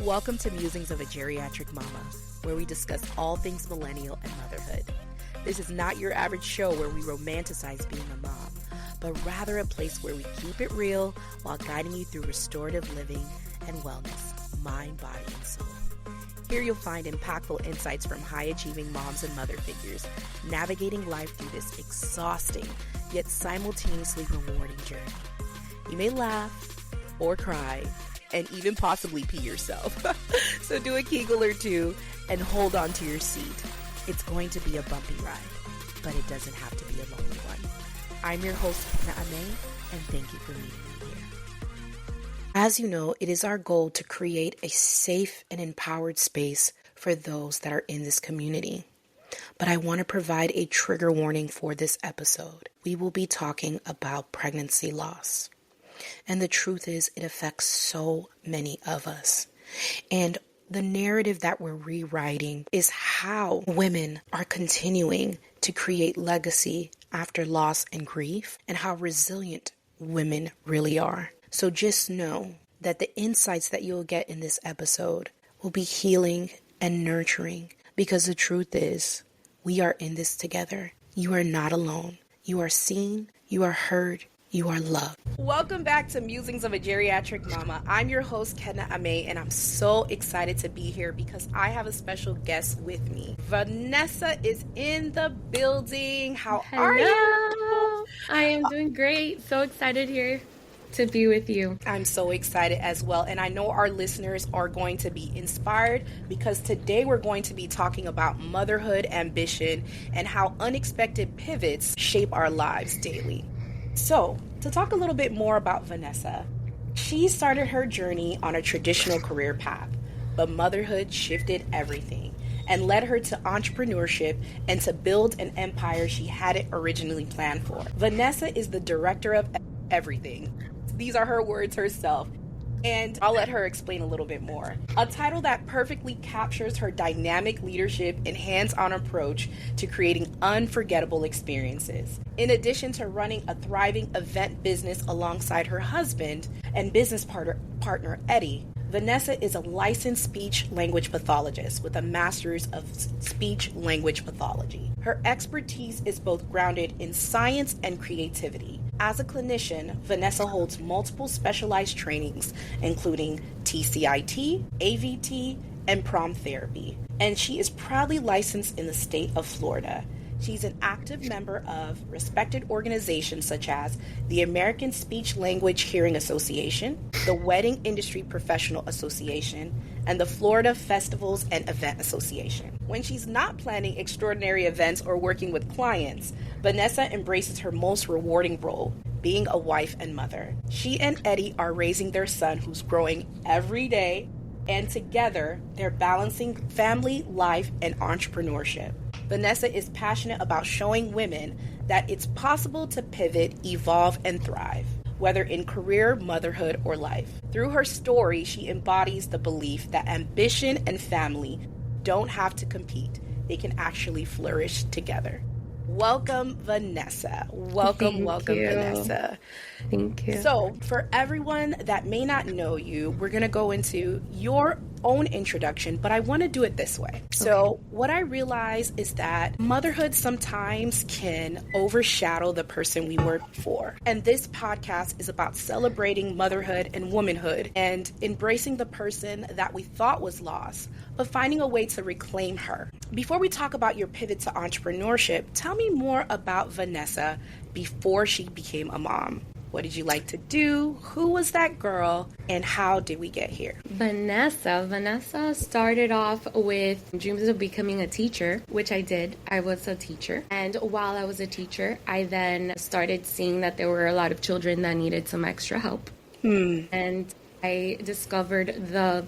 Welcome to Musings of a Geriatric Mama, where we discuss all things millennial and motherhood. This is not your average show where we romanticize being a mom, but rather a place where we keep it real while guiding you through restorative living and wellness, mind, body, and soul. Here you'll find impactful insights from high-achieving moms and mother figures navigating life through this exhausting yet simultaneously rewarding journey. You may laugh or cry and even possibly pee yourself. So do a Kegel or two and hold on to your seat. It's going to be a bumpy ride, but it doesn't have to be a lonely one. I'm your host, Kedna Amey, and thank you for meeting me here. As you know, it is our goal to create a safe and empowered space for those that are in this community. But I want to provide a trigger warning for this episode. We will be talking about pregnancy loss. And the truth is, it affects so many of us. And the narrative that we're rewriting is how women are continuing to create legacy after loss and grief, and how resilient women really are. So just know that the insights that you'll get in this episode will be healing and nurturing, because the truth is, we are in this together. You are not alone. You are seen, you are heard, you are loved. Welcome back to Musings of a Geriatric Mama. I'm your host, Kedna Amey, and I'm so excited to be here because I have a special guest with me. Vanessa is in the building. How are you? I am doing great. So excited here to be with you. I'm so excited as well. And I know our listeners are going to be inspired because today we're going to be talking about motherhood, ambition, and how unexpected pivots shape our lives daily. So, to talk a little bit more about Vanessa, she started her journey on a traditional career path, but motherhood shifted everything and led her to entrepreneurship and to build an empire she hadn't originally planned for. Vanessa is the director of everything. These are her words herself. And I'll let her explain a little bit more. A title that perfectly captures her dynamic leadership and hands-on approach to creating unforgettable experiences. In addition to running a thriving event business alongside her husband and business partner Eddie, Vanessa is a licensed speech-language pathologist with a master's of speech-language pathology. Her expertise is both grounded in science and creativity. As a clinician, Vanessa holds multiple specialized trainings, including TCIT, AVT, and prom therapy. And she is proudly licensed in the state of Florida. She's an active member of respected organizations such as the American Speech Language Hearing Association, the Wedding Industry Professional Association, and the Florida Festivals and Event Association. When she's not planning extraordinary events or working with clients, Vanessa embraces her most rewarding role, being a wife and mother. She and Eddie are raising their son who's growing every day, and together they're balancing family, life, and entrepreneurship. Vanessa is passionate about showing women that it's possible to pivot, evolve, and thrive, whether in career, motherhood, or life. Through her story, she embodies the belief that ambition and family don't have to compete. They can actually flourish together. Welcome, Vanessa. Welcome, Vanessa. Thank you. So, for everyone that may not know you, we're going to go into your own introduction, but I want to do it this way. So, what I realize is that motherhood sometimes can overshadow the person we were before. And this podcast is about celebrating motherhood and womanhood and embracing the person that we thought was lost, but finding a way to reclaim her. Before we talk about your pivot to entrepreneurship, tell me more about Vanessa before she became a mom. What did you like to do? Who was that girl? And how did we get here? Vanessa started off with dreams of becoming a teacher, which I did. I was a teacher. And while I was a teacher, I then started seeing that there were a lot of children that needed some extra help. And I discovered the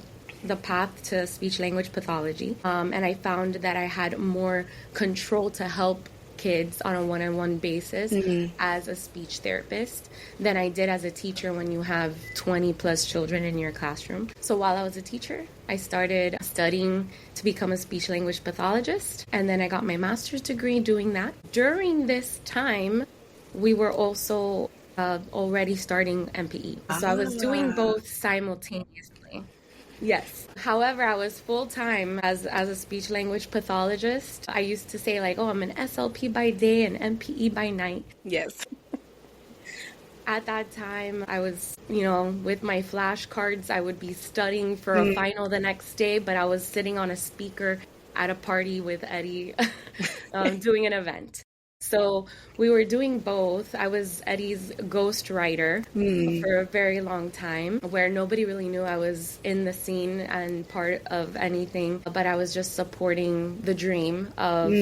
path to speech-language pathology. And I found that I had more control to help kids on a one-on-one basis as a speech therapist than I did as a teacher when you have 20 plus children in your classroom. So while I was a teacher, I started studying to become a speech language pathologist, and then I got my master's degree doing that. During this time, we were also already starting MPE. So I was doing both simultaneously. Yes. However, I was full-time as a speech language pathologist. I used to say like, oh, I'm an SLP by day and MPE by night. Yes. At that time, I was, with my flashcards, I would be studying for a final the next day, but I was sitting on a speaker at a party with Eddie doing an event. So we were doing both. I was Eddie's ghostwriter for a very long time, where nobody really knew I was in the scene and part of anything, but I was just supporting the dream of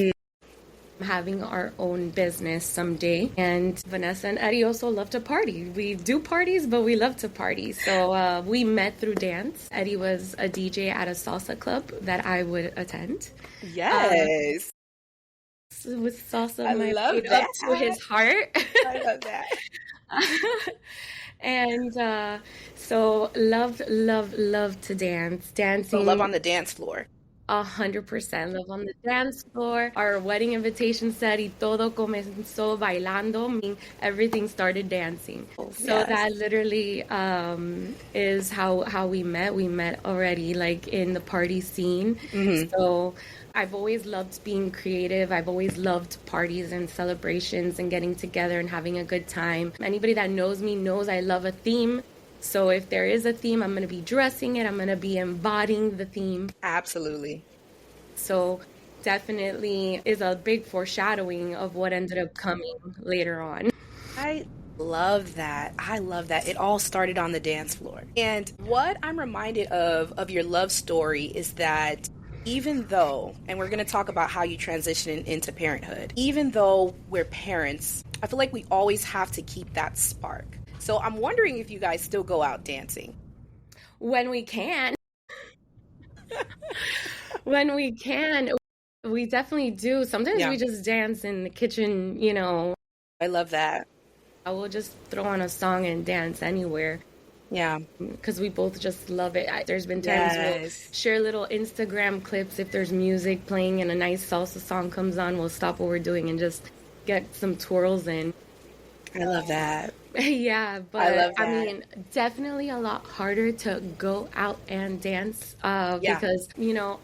having our own business someday. And Vanessa and Eddie also love to party. We do parties, but we love to party. So we met through dance. Eddie was a DJ at a salsa club that I would attend. Yes. With salsa, I my love feet that. up to his heart. I love that. And so loved to dance. Dancing. So love on the dance floor. 100% love on the dance floor. Our wedding invitation said, y todo comenzó bailando, meaning everything started dancing. So that literally is how we met. We met already like in the party scene. So I've always loved being creative. I've always loved parties and celebrations and getting together and having a good time. Anybody that knows me knows I love a theme. So if there is a theme, I'm going to be dressing it. I'm going to be embodying the theme. Absolutely. So definitely is a big foreshadowing of what ended up coming later on. I love that. I love that. It all started on the dance floor. And what I'm reminded of your love story is that even though, and we're going to talk about how you transition into parenthood, even though we're parents, I feel like we always have to keep that spark. So I'm wondering if you guys still go out dancing. When we can. When we can. We definitely do. Sometimes we just dance in the kitchen, I love that. I will just throw on a song and dance anywhere. Yeah. Because we both just love it. There's been times we'll share little Instagram clips. If there's music playing and a nice salsa song comes on, we'll stop what we're doing and just get some twirls in. I love that. Yeah, but I mean, definitely a lot harder to go out and dance because,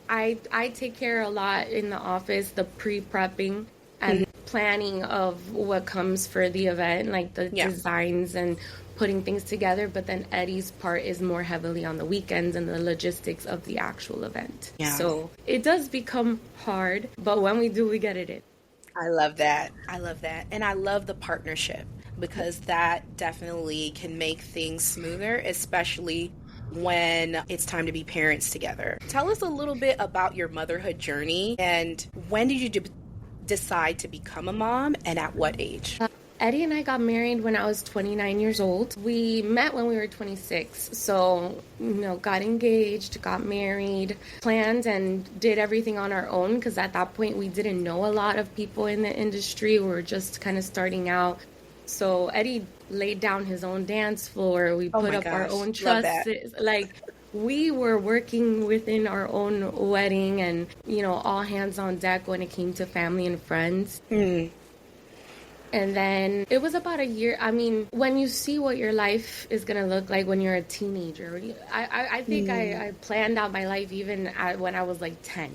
I take care a lot in the office, the pre-prepping and planning of what comes for the event, like the designs and putting things together. But then Eddie's part is more heavily on the weekends and the logistics of the actual event. Yeah. So it does become hard, but when we do, we get it in. I love that. I love that. And I love the partnership because that definitely can make things smoother, especially when it's time to be parents together. Tell us a little bit about your motherhood journey and when did you decide to become a mom and at what age? Eddie and I got married when I was 29 years old. We met when we were 26. So, got engaged, got married, planned and did everything on our own because at that point we didn't know a lot of people in the industry. We were just kind of starting out. So Eddie laid down his own dance floor. We put up our own trusses. Like we were working within our own wedding and, all hands on deck when it came to family and friends. And then it was about a year. I mean, when you see what your life is going to look like when you're a teenager, I think I planned out my life even when I was like 10.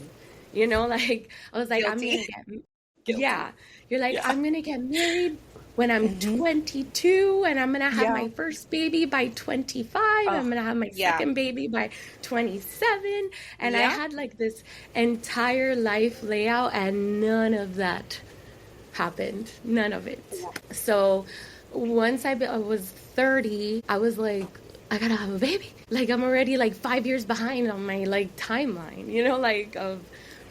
Like I was like, I'm going to get, you're like, I'm going to get married when I'm 22 and I'm going to have my first baby by 25. I'm going to have my second baby by 27. And I had like this entire life layout and none of that happened. None of it. So once I was 30, I was like, I gotta have a baby. Like I'm already like 5 years behind on my like timeline, of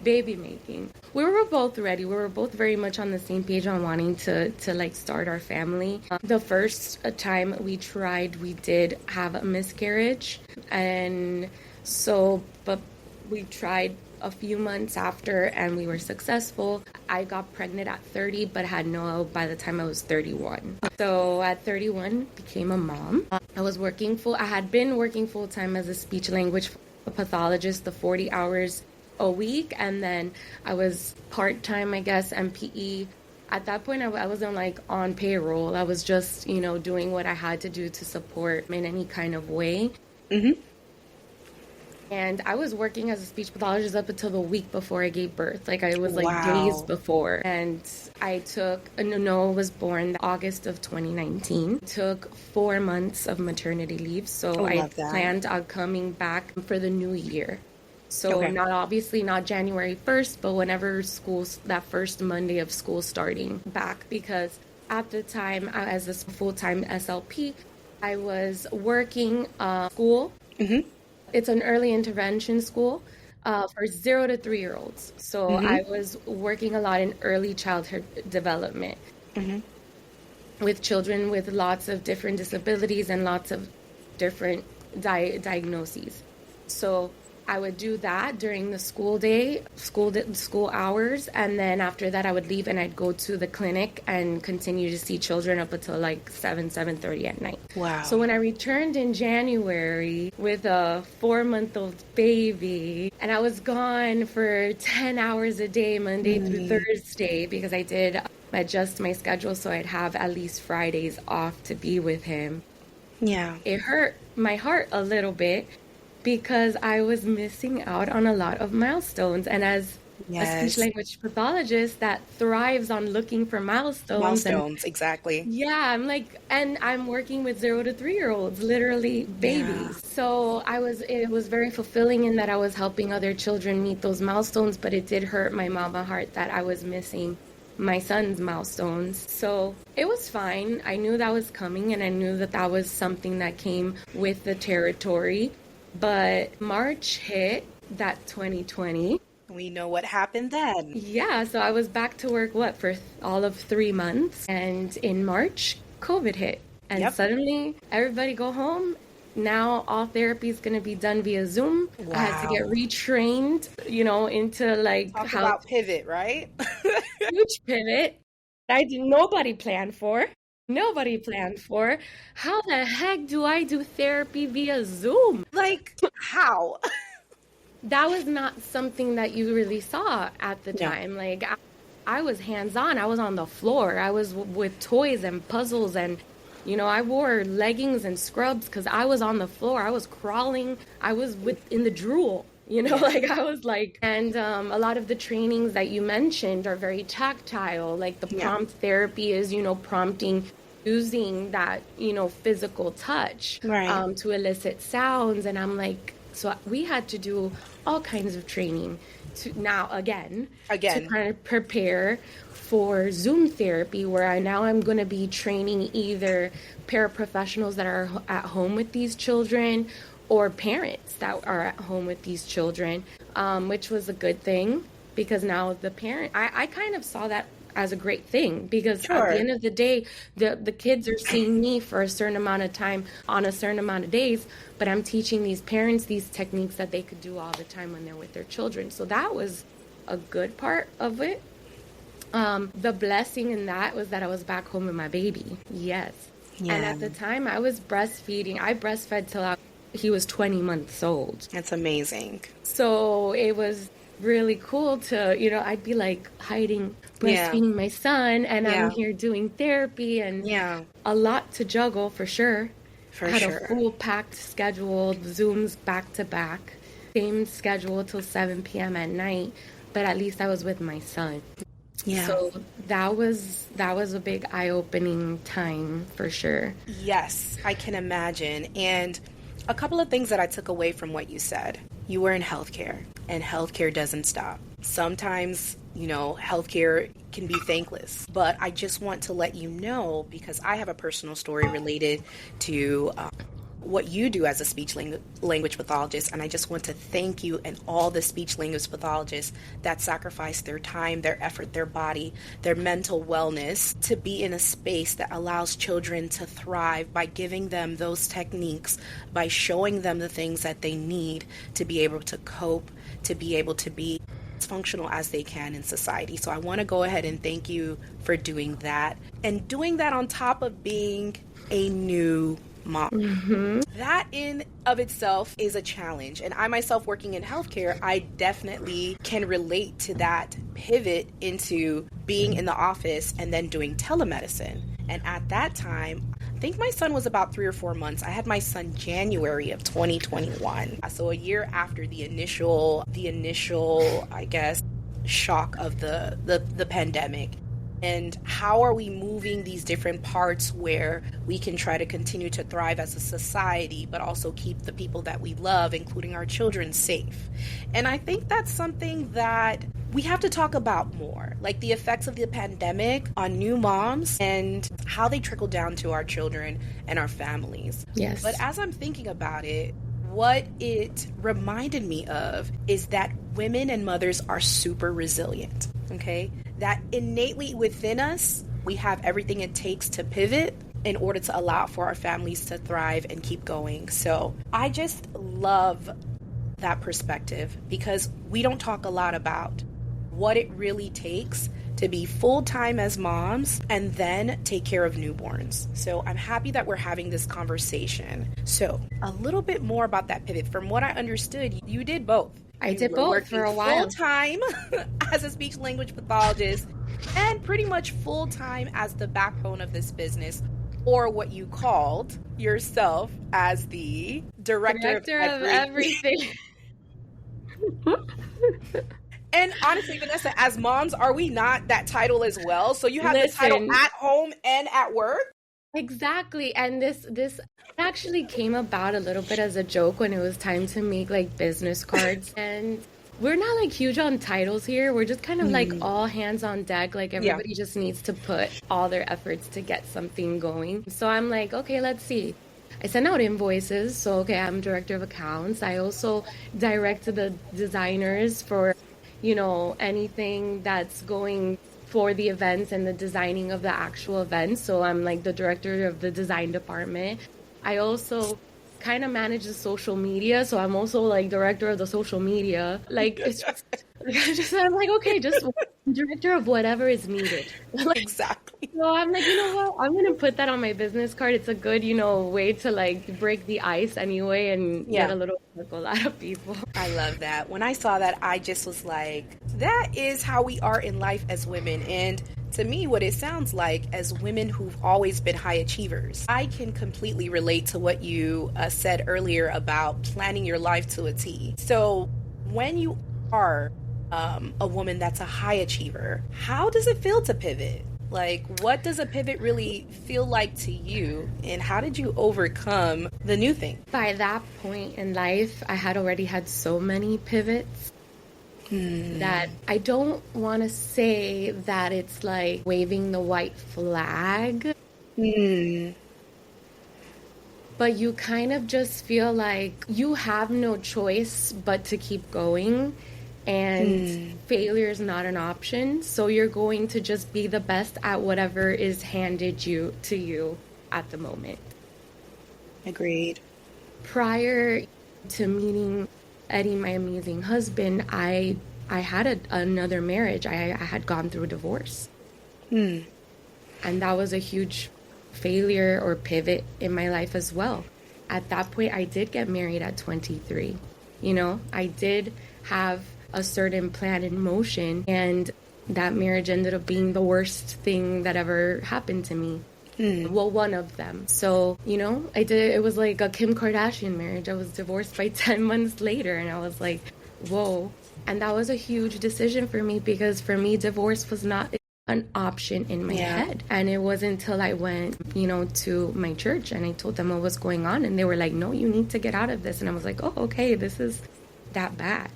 baby making. We were both ready. We were both very much on the same page on wanting to like start our family. The first time we tried, we did have a miscarriage. And so, but we tried a few months after and we were successful. I got pregnant at 30 but had Noah by the time I was 31. So at 31 became a mom. I had been working full time as a speech language pathologist, the 40 hours a week, and then I was part-time, I guess, MPE. At that point, I wasn't like on payroll. I was just, doing what I had to do to support in any kind of way. And I was working as a speech pathologist up until the week before I gave birth. Like I was like days Wow. before. And I took, Noah was born August of 2019. Took 4 months of maternity leave. So Oh, I love that. planned on coming back for the new year. So Okay. not January 1st, but whenever that first Monday of school starting back. Because at the time, as a full-time SLP, I was working school. Mm-hmm. It's an early intervention school for 0 to 3 year olds. So I was working a lot in early childhood development with children with lots of different disabilities and lots of different diagnoses. So I would do that during the school hours, and then after that I would leave and I'd go to the clinic and continue to see children up until like 7:30 at night. Wow. So when I returned in January with a 4-month-old baby, and I was gone for 10 hours a day, Monday through Thursday, because I did adjust my schedule so I'd have at least Fridays off to be with him. Yeah. It hurt my heart a little bit because I was missing out on a lot of milestones. And as a speech language pathologist that thrives on looking for milestones. Exactly. Yeah, and I'm working with 0 to 3 year olds, literally babies. Yeah. So it was very fulfilling in that I was helping other children meet those milestones, but it did hurt my mama heart that I was missing my son's milestones. So it was fine. I knew that was coming, and I knew that that was something that came with the territory. But March hit, that 2020. We know what happened then. Yeah, so I was back to work, for all of 3 months. And in March, COVID hit. And suddenly, everybody go home. Now all therapy is going to be done via Zoom. Wow. I had to get retrained, into like Talk about pivot, right? huge pivot. Nobody planned for. Nobody planned for. How the heck do I do therapy via Zoom? Like, how? That was not something that you really saw at the No. time. Like, I was hands-on. I was on the floor. I was with toys and puzzles, and I wore leggings and scrubs because I was on the floor. I was crawling. I was in the drool. And a lot of the trainings that you mentioned are very tactile. Like the prompt therapy is, prompting, using that, physical touch to elicit sounds. And I'm like, so we had to do all kinds of training to kind of prepare for Zoom therapy, where I'm going to be training either paraprofessionals that are at home with these children or parents that are at home with these children, which was a good thing, because now the parent, I kind of saw that as a great thing, because at the end of the day, the kids are seeing me for a certain amount of time on a certain amount of days, but I'm teaching these parents these techniques that they could do all the time when they're with their children. So that was a good part of it. The blessing in that was that I was back home with my baby. Yes. Yeah. And at the time I was breastfeeding. I breastfed till he was 20 months old. That's amazing. So it was really cool to, I'd be like hiding, breastfeeding my son, and I'm here doing therapy, and a lot to juggle for sure. I had a full packed schedule, Zooms back to back, same schedule till 7 p.m. at night, but at least I was with my son. Yeah. So that was a big eye-opening time for sure. Yes, I can imagine. And a couple of things that I took away from what you said. You were in healthcare, and healthcare doesn't stop. Sometimes, healthcare can be thankless, but I just want to let you know, because I have a personal story related to what you do as a speech language pathologist, and I just want to thank you and all the speech language pathologists that sacrifice their time, their effort, their body, their mental wellness to be in a space that allows children to thrive by giving them those techniques, by showing them the things that they need to be able to cope, to be able to be as functional as they can in society. So I want to go ahead and thank you for doing that, and doing that on top of being a new mom. Mm-hmm. That in of itself is a challenge. And I myself, working in healthcare, I definitely can relate to that pivot into being in the office and then doing telemedicine. And at that time, I think my son was about 3 or 4 months. I had my son January of 2021. So a year after the initial, I guess, shock of the pandemic. And how are we moving these different parts where we can try to continue to thrive as a society, but also keep the people that we love, including our children, safe? And I think that's something that we have to talk about more, like the effects of the pandemic on new moms and how they trickle down to our children and our families. Yes. But as I'm thinking about it, what it reminded me of is that women and mothers are super resilient, okay? That innately within us, we have everything it takes to pivot in order to allow for our families to thrive and keep going. So I just love that perspective because we don't talk a lot about what it really takes to be full-time as moms and then take care of newborns. So I'm happy that we're having this conversation. So a little bit more about that pivot. From what I understood, you did both. I did both for a while. Full-time as a speech language pathologist and pretty much full-time as the backbone of this business, or what you called yourself as the director of everything. And honestly, Vanessa, as moms, are we not that title as well? So you have the title at home and at work? Exactly. And this actually came about a little bit as a joke when it was time to make like business cards. And we're not like huge on titles here. We're just kind of like all hands on deck. Like everybody just needs to put all their efforts to get something going. So I'm like, okay, let's see. I send out invoices. So, okay, I'm director of accounts. I also direct the designers for, you know, anything that's going for the events and the designing of the actual events. So I'm like the director of the design department. I also kind of manage the social media. So I'm also like director of the social media. Like it's just I'm like, okay, just director of whatever is needed. Like, exactly. So I'm like, you know what? I'm going to put that on my business card. It's a good, you know, way to like break the ice anyway and get a little circle out of people. I love that. When I saw that, I just was like, that is how we are in life as women. And to me, what it sounds like as women who've always been high achievers, I can completely relate to what you said earlier about planning your life to a T. So when you are a woman that's a high achiever, how does it feel to pivot? Like, what does a pivot really feel like to you? And how did you overcome the new thing? By that point in life, I had already had so many pivots that I don't want to say that it's like waving the white flag. But you kind of just feel like you have no choice but to keep going. And failure is not an option. So you're going to just be the best at whatever is handed to you at the moment. Agreed. Prior to meeting Eddie, my amazing husband, I had another marriage. I had gone through a divorce. And that was a huge failure or pivot in my life as well. At that point, I did get married at 23. You know, I did have a certain plan in motion, and that marriage ended up being the worst thing that ever happened to me. Well, one of them. So, you know, it was like a Kim Kardashian marriage. I was divorced by 10 months later, and I was like, whoa. And that was a huge decision for me, because for me, divorce was not an option in my head. And it wasn't until I went, you know, to my church and I told them what was going on, and they were like, no, you need to get out of this. And I was like, oh, okay, this is that bad.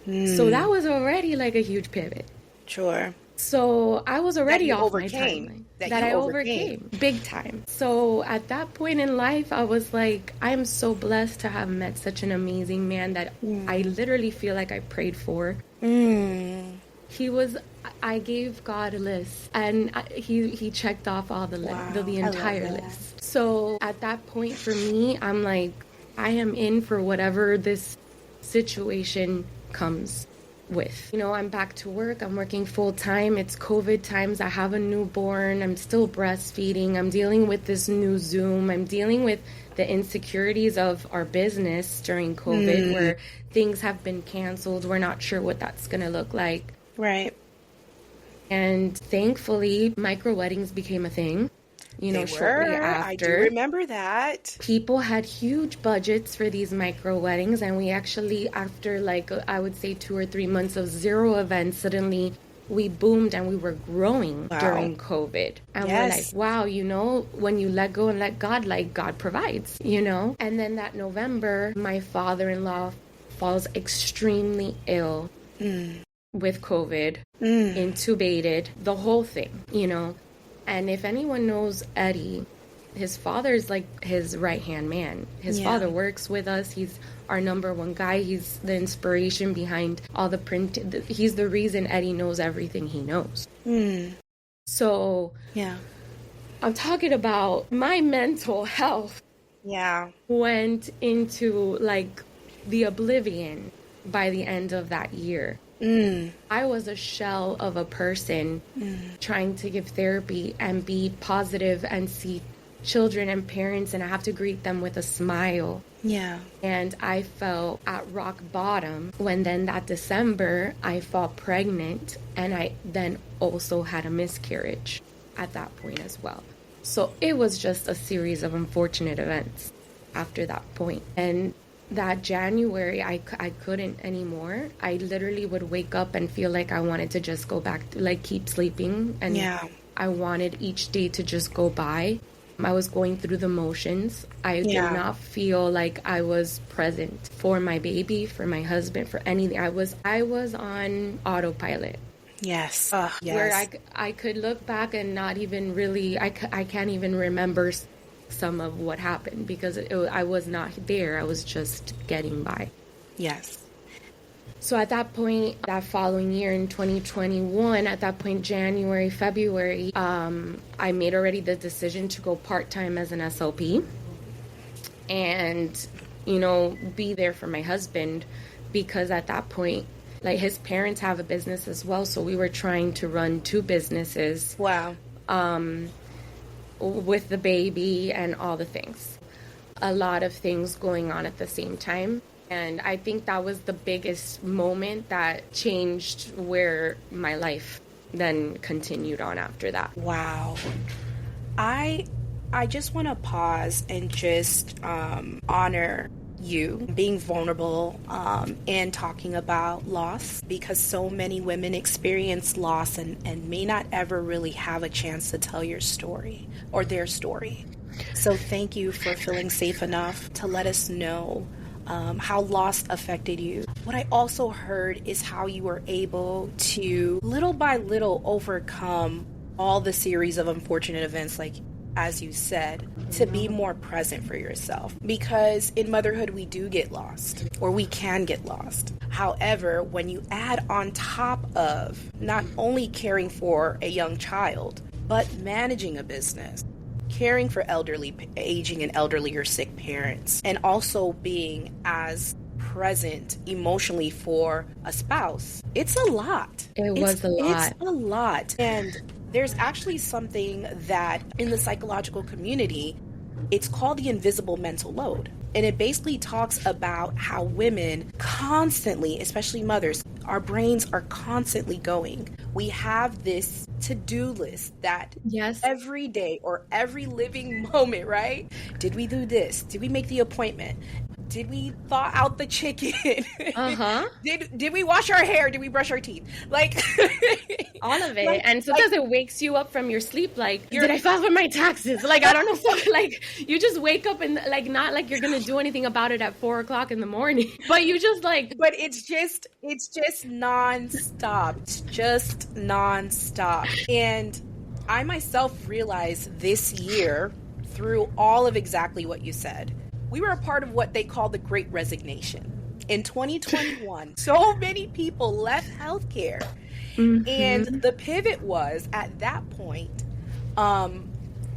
So that was already like a huge pivot. Sure. So I was already off my timeline. That I overcame big time. So at that point in life, I was like, I'm so blessed to have met such an amazing man that I literally feel like I prayed for. I gave God a list, and he checked off all the entire list. So at that point for me, I'm like, I am in for whatever this situation comes with. You know, I'm back to work. I'm working full time. It's COVID times. I have a newborn. I'm still breastfeeding. I'm dealing with this new Zoom. I'm dealing with the insecurities of our business during COVID, where things have been canceled. We're not sure what that's going to look like. Right. And thankfully, micro weddings became a thing. They shortly were. I do after. remember that. People had huge budgets for these micro weddings, and we actually, after like I would say 2 or 3 months of zero events, suddenly we boomed and we were growing during COVID. And we're like, wow, when you let go and let God, like God provides, And then that November, my father-in-law falls extremely ill with COVID, intubated, the whole thing, And if anyone knows Eddie, his father's like his right-hand man. His father works with us. He's our number one guy. He's the inspiration behind all the print. He's the reason Eddie knows everything he knows. So, I'm talking about my mental health. Went into like the oblivion by the end of that year. I was a shell of a person trying to give therapy and be positive and see children and parents, and I have to greet them with a smile. And I felt at rock bottom when then that December I fall pregnant, and I then also had a miscarriage at that point as well. So it was just a series of unfortunate events after that point. And that January, I couldn't anymore. I literally would wake up and feel like I wanted to just go back, like keep sleeping. And I wanted each day to just go by. I was going through the motions. I did not feel like I was present for my baby, for my husband, for anything. I was on autopilot. Where I could look back and not even really, I can't even remember some of what happened because I was not there. I was just getting by. So at that point, that following year in 2021, at that point, January, February, I made already the decision to go part-time as an SLP and, be there for my husband because at that point, like his parents have a business as well. So we were trying to run 2 businesses. With the baby and all the things. A lot of things going on at the same time. And I think that was the biggest moment that changed where my life then continued on after that. Wow. I just want to pause and just honor you being vulnerable and talking about loss, because so many women experience loss and may not ever really have a chance to tell your story or their story. So thank you for feeling safe enough to let us know how loss affected you. What I also heard is how you were able to little by little overcome all the series of unfortunate events, like as you said, to be more present for yourself. Because in motherhood, we do get lost, or we can get lost. However, when you add on top of not only caring for a young child, but managing a business, caring for aging and elderly or sick parents, and also being as present emotionally for a spouse, it's a lot. It's a lot. And there's actually something that in the psychological community, it's called the invisible mental load. And it basically talks about how women constantly, especially mothers, our brains are constantly going. We have this to-do list that every day or every living moment, right? Did we do this? Did we make the appointment? Did we thaw out the chicken? Did we wash our hair? Did we brush our teeth? Like all of it. And sometimes it wakes you up from your sleep. Like, did I file for my taxes? Like, I don't know. So, like, you just wake up and like, not like you're going to do anything about it at 4:00 in the morning, but you just like, but it's just nonstop. It's just nonstop. And I myself realized this year through all of exactly what you said, we were a part of what they call the Great Resignation. In 2021, so many people left healthcare. And the pivot was, at that point,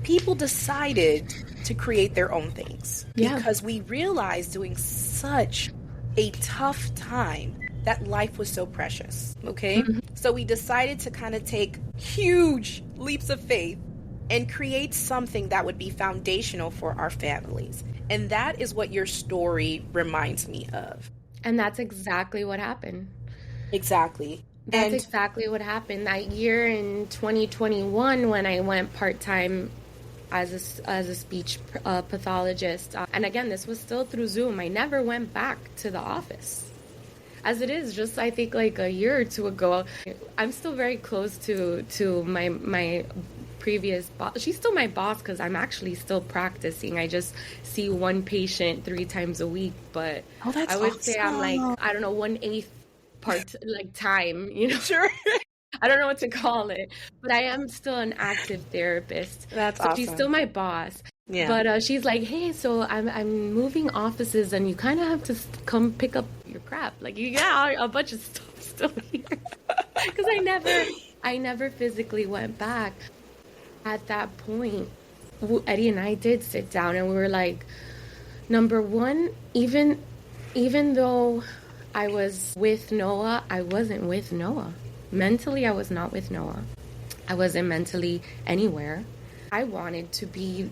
people decided to create their own things. Because we realized during such a tough time that life was so precious, okay? So we decided to kind of take huge leaps of faith and create something that would be foundational for our families. And that is what your story reminds me of. And that's exactly what happened. Exactly. That's exactly what happened. That year in 2021, when I went part-time as a speech pathologist. And again, this was still through Zoom. I never went back to the office. As it is, just I think like a year or two ago, I'm still very close to my previous boss. She's still my boss because I'm actually still practicing. I just see one patient 3 times a week, but that's I would awesome. say I'm like, I don't know, 1/8 part like time, you know. Sure. I don't know what to call it, but I am still an active therapist. That's so awesome. She's still my boss. Yeah. But she's like, hey, so I'm moving offices, and you kind of have to come pick up your crap. Like, you got a bunch of stuff still here. Because I never physically went back. At that point, Eddie and I did sit down, and we were like, number one, even though I was with Noah, I wasn't with Noah. Mentally, I was not with Noah. I wasn't mentally anywhere. I wanted to be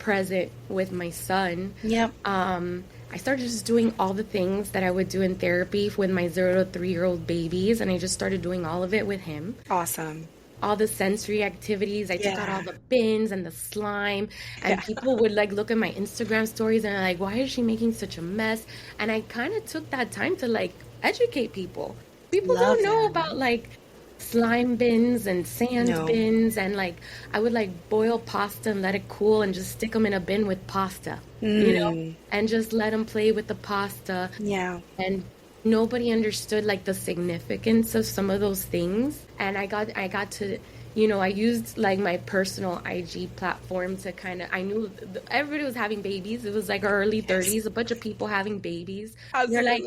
present with my son. Yep. I started just doing all the things that I would do in therapy with my 0 to 3-year-old babies, and I just started doing all of it with him. Awesome. All the sensory activities. I took out all the bins and the slime, and people would like look at my Instagram stories and like, why is she making such a mess? And I kind of took that time to like educate people. People don't know about like slime bins and sand bins, and like I would like boil pasta and let it cool and just stick them in a bin with pasta, you know, and just let them play with the pasta. Yeah. And nobody understood like the significance of some of those things. And I got to, you know, I used like my personal IG platform to kind of, I knew everybody was having babies. It was like early 30s, a bunch of people having babies. They're like,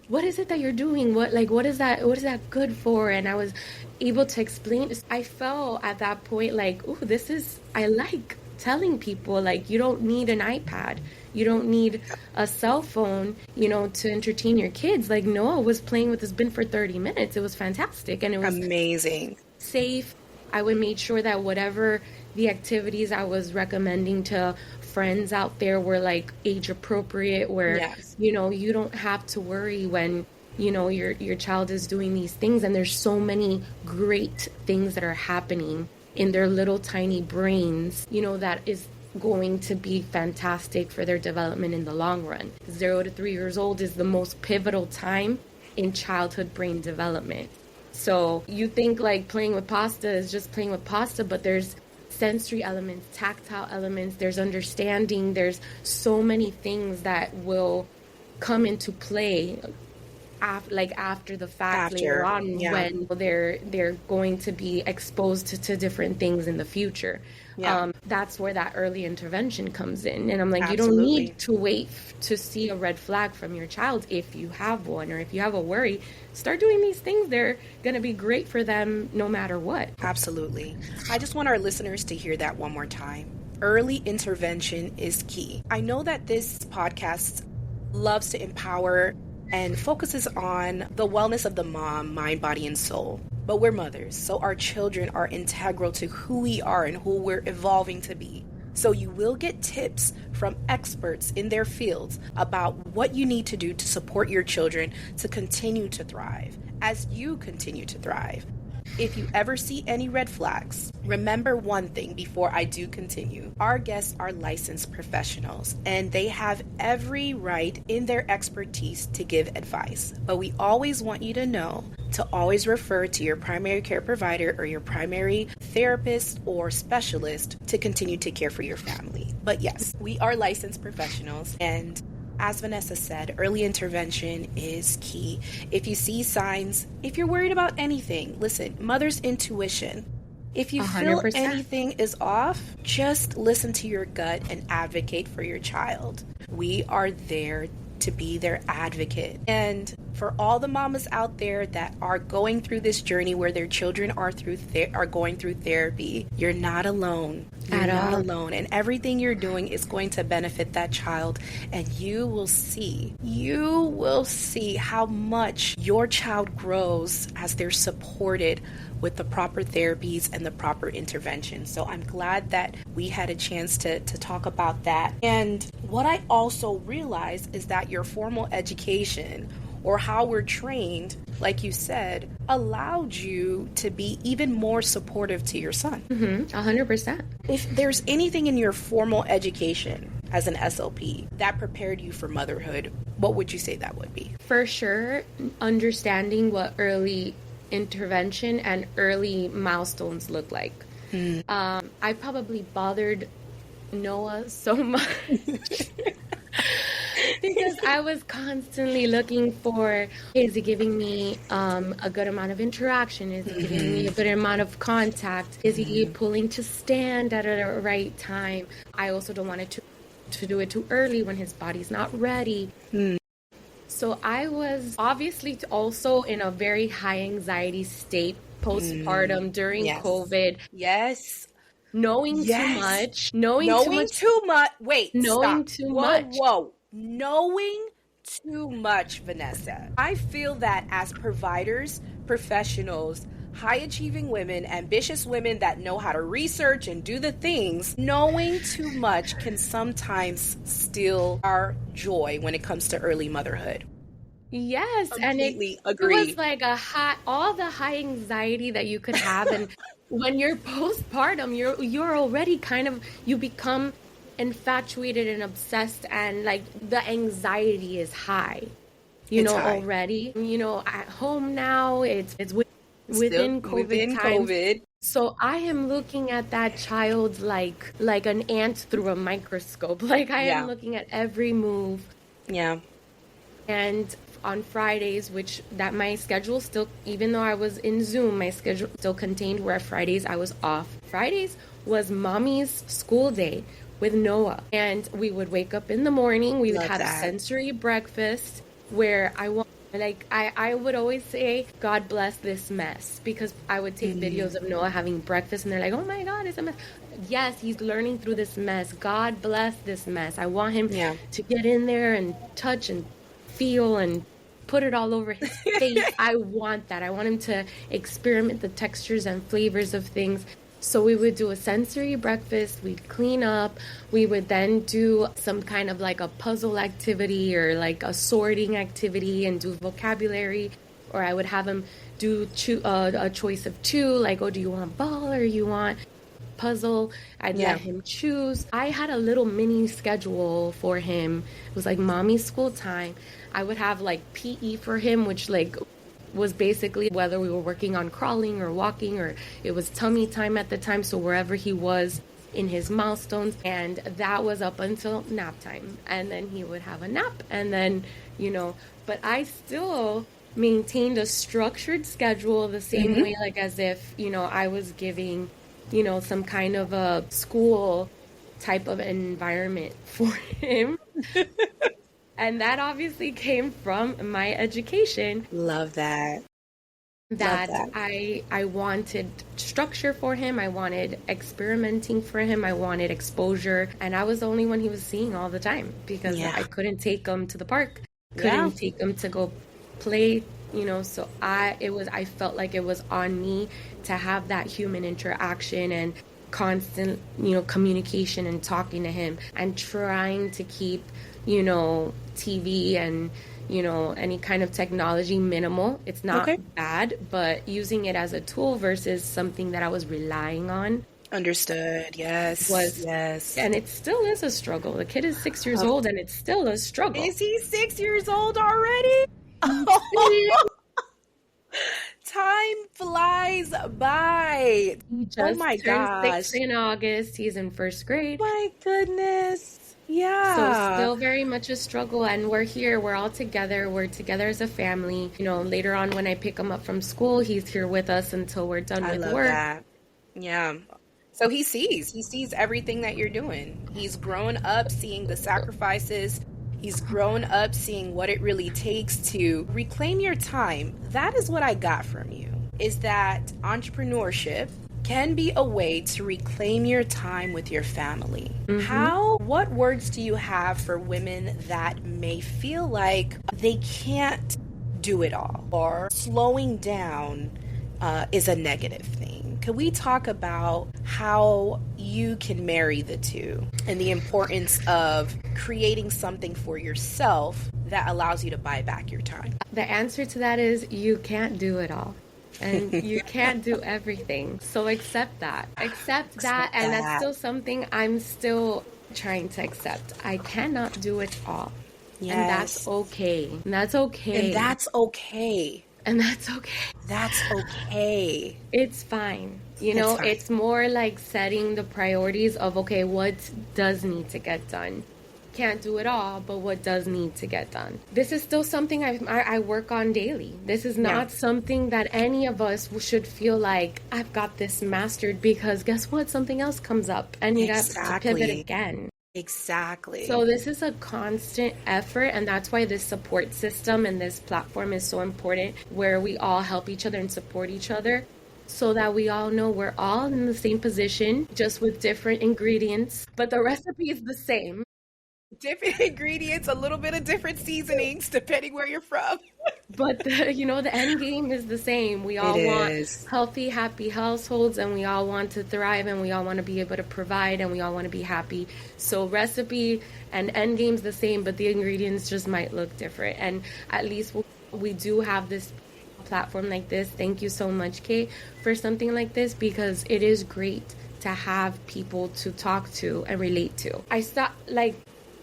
what is it that you're doing? What is that good for? And I was able to explain. I felt at that point like, ooh, I like telling people like, you don't need an iPad. You don't need a cell phone, you know, to entertain your kids. Like Noah was playing with his bin for 30 minutes. It was fantastic. And it was amazing. Safe. I would make sure that whatever the activities I was recommending to friends out there were like age appropriate, where, you know, you don't have to worry when, you know, your child is doing these things. And there's so many great things that are happening in their little tiny brains, you know, that is going to be fantastic for their development in the long run. 0 to 3 years old is the most pivotal time in childhood brain development. So you think like playing with pasta is just playing with pasta, but there's sensory elements, tactile elements, there's understanding, there's so many things that will come into play after the fact, later on, when they're going to be exposed to different things in the future. That's where that early intervention comes in. And I'm like, you don't need to wait to see a red flag from your child. If you have one, or if you have a worry, start doing these things. They're going to be great for them no matter what. Absolutely. I just want our listeners to hear that one more time. Early intervention is key. I know that this podcast loves to empower and focuses on the wellness of the mom, mind, body, and soul. But we're mothers, so our children are integral to who we are and who we're evolving to be. So you will get tips from experts in their fields about what you need to do to support your children to continue to thrive as you continue to thrive. If you ever see any red flags, remember one thing before I do continue. Our guests are licensed professionals, and they have every right in their expertise to give advice. But we always want you to know to always refer to your primary care provider or your primary therapist or specialist to continue to care for your family. But yes, we are licensed professionals, and as Vanessa said, early intervention is key. If you see signs, if you're worried about anything, listen, mother's intuition. If you 100%. Feel anything is off, just listen to your gut and advocate for your child. We are there to be their advocate. And for all the mamas out there that are going through this journey where their children are going through therapy, you're not alone. You're not alone. And everything you're doing is going to benefit that child. And you will see how much your child grows as they're supported with the proper therapies and the proper intervention. So I'm glad that we had a chance to talk about that. And what I also realized is that your formal education or how we're trained, like you said, allowed you to be even more supportive to your son. 100%. If there's anything in your formal education as an SLP that prepared you for motherhood, what would you say that would be? For sure, understanding what early intervention and early milestones look like. I probably bothered Noah so much because I was constantly looking for, is he giving me a good amount of interaction? Is he giving me a good amount of contact? Is he pulling to stand at a right time? I also don't want it to do it too early when his body's not ready. So I was obviously also in a very high anxiety state postpartum during COVID. Yes. Knowing too much. Knowing too much. Wait, knowing stop. too much. Whoa. Knowing too much, Vanessa. I feel that as providers, professionals, high-achieving women, ambitious women that know how to research and do the things, knowing too much can sometimes steal our joy when it comes to early motherhood. Yes, Completely and it was like all the high anxiety that you could have, and when you're postpartum, you're already you become infatuated and obsessed, and like the anxiety is high, already. At home now, it's within COVID. So I am looking at that child like an ant through a microscope. Like I am looking at every move. Yeah. And on Fridays, which that my schedule still, even though I was in Zoom, my schedule still contained where Fridays I was off. Fridays was mommy's school day with Noah. And we would wake up in the morning, we would have a sensory breakfast where I would always say, God bless this mess, because I would take videos of Noah having breakfast and they're like, oh my God, it's a mess. Yes, he's learning through this mess. God bless this mess. I want him to get in there and touch and feel and put it all over his face. I want that. I want him to experiment the textures and flavors of things. So we would do a sensory breakfast, we'd clean up, we would then do some kind of like a puzzle activity or like a sorting activity and do vocabulary, or I would have him do a choice of two, like, oh, do you want ball or you want puzzle? I'd let him choose. I had a little mini schedule for him. It was like mommy's school time. I would have like PE for him, which like was basically whether we were working on crawling or walking, or it was tummy time at the time. So wherever he was in his milestones, and that was up until nap time. And then he would have a nap, and then, but I still maintained a structured schedule the same way, like as if, I was giving, some kind of a school type of environment for him. And that obviously came from my education. Love that. I wanted structure for him. I wanted experimenting for him. I wanted exposure. And I was the only one he was seeing all the time because I couldn't take him to the park. Couldn't take him to go play, so I felt like it was on me to have that human interaction and constant, communication and talking to him and trying to keep, TV and, any kind of technology minimal. It's not bad, but using it as a tool versus something that I was relying on. Understood. Yes. Yes. And it still is a struggle. The kid is 6 years old and it's still a struggle. Is he 6 years old already? Time flies by. He just turned 6 in August. He's in first grade. My goodness. Yeah. So still very much a struggle, and we're here. We're all together. We're together as a family. Later on when I pick him up from school, he's here with us until we're done with work. That. Yeah. So he sees everything that you're doing. He's grown up seeing the sacrifices. He's grown up seeing what it really takes to reclaim your time. That is what I got from you, is that entrepreneurship can be a way to reclaim your time with your family. What words do you have for women that may feel like they can't do it all, or slowing down is a negative thing? Can we talk about how you can marry the two and the importance of creating something for yourself that allows you to buy back your time? The answer to that is you can't do it all. And you can't do everything. So accept that. Accept that. And that's still something I'm still trying to accept. I cannot do it all. Yes. And that's okay. And that's okay. And that's okay. And that's okay. That's okay. It's fine. You know, it's more like setting the priorities of, okay, what does need to get done? Can't do it all, but what does need to get done? This is still something I work on daily. This is not something that any of us should feel like I've got this mastered, because guess what? Something else comes up and you got to pivot again. Exactly. So this is a constant effort, and that's why this support system and this platform is so important, where we all help each other and support each other, so that we all know we're all in the same position, just with different ingredients, but the recipe is the same. Different ingredients, a little bit of different seasonings, depending where you're from. But the end game is the same. We all want healthy, happy households, and we all want to thrive, and we all want to be able to provide, and we all want to be happy. So recipe and end game's the same, but the ingredients just might look different. And at least we do have this platform like this. Thank you so much, Kate, for something like this, because it is great to have people to talk to and relate to.